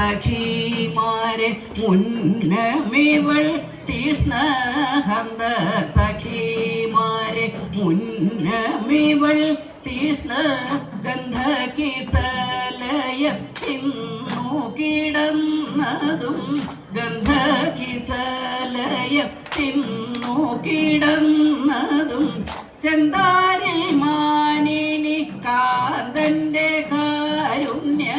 സഖിമാരെ മുന്നമിവൾ തീഷ്ണഹന്ത സഖിമാരെ മുന്നമിവൾ തീഷ്ണ ഗന്ധകിസലയ തിന്നു കിടന്നതും ഗന്ധകിസലയ തിന്നു കിടന്നതും ചെന്താരിൽ മാനിനി കാന്തന്റെ കാരുണ്യ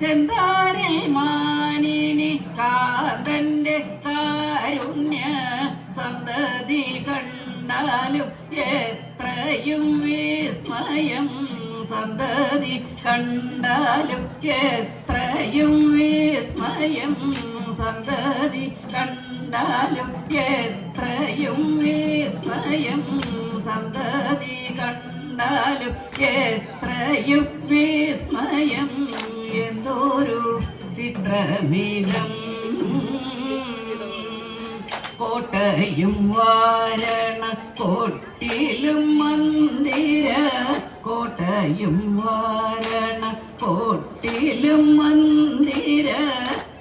ചെന്താരിൽ മാനിനി കാന്തന്റെ കാരുണ്യ സന്തതി കണ്ടാലും എത്രയും വിസ്മയം സന്തതി കണ്ടാലും എത്രയും വിസ്മയം സന്തതി കണ്ടാലും എത്രയും വിസ്മയം സന്തതി കണ്ടാലും എത്രയും വിസ്മയം എന്തൊരു ചിത്രമീതം കോട്ടയും വാരണ കോട്ടിലും മന്ദിര കോട്ടയും വാരണ കോട്ടിലും മന്ദിര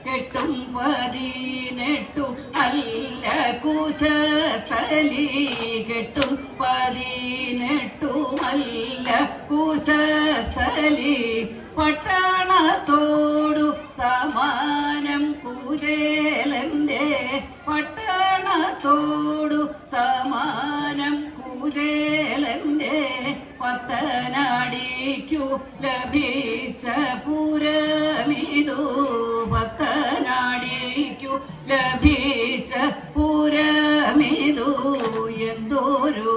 കെട്ടും 18 അല്ല കുശസ്ഥലി കെട്ടും 18 അല്ല കുശസ്ഥലി പട്ടണത്തോടു സമാനം കുചേലന്റെ പട്ടണത്തോടു സമാനം കുചേലന്റെ പത്തനാടിക്കു ലഭിച്ച പുരമിതു പത്തനാടിക്കു ലഭിച്ച പുരമിതു എന്തൊരു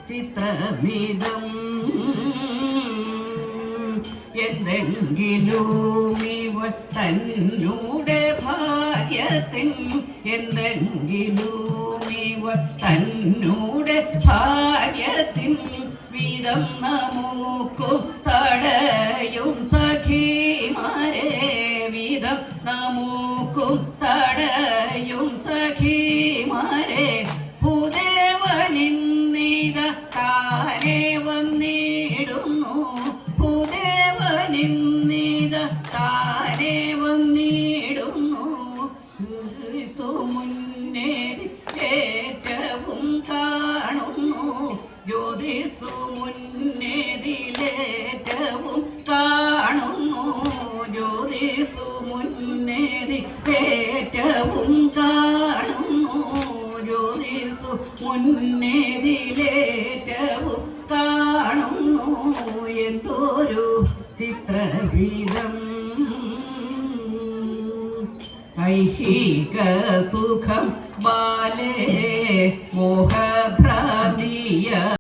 ചിത്രമിതം എന്തെങ്കിലും ഇവൾ തന്നൂടെ ഭാഗ്യത്തിൻ എന്തെങ്കിലും ഇവൾ തന്നൂടെ ഭാഗ്യത്തിൻ വിധം നമുക്കു തടയും സഖിമാരെ വിധം നമുക്കു തടയും സഖിമാരെ ഭൂദേവനിന്നിത താനെ വന്നിടുന്നു ഭൂദേവനിന്നിത താനെ വന്നിടുന്നു മുന്നേ ഏറ്റവും കാണുന്നു ജ്യോതിസു മുന്നേതിലേറ്റവും കാണുന്നു ജ്യോതിസു മുന്നേതിലേറ്റവും കാണുന്നു ജ്യോതിസു മുന്നേതിലേറ്റവും കാണുന്നു എന്തൊരു ചിത്രഗീതം ഐഹിക സുഖം ബാലേ മോഹ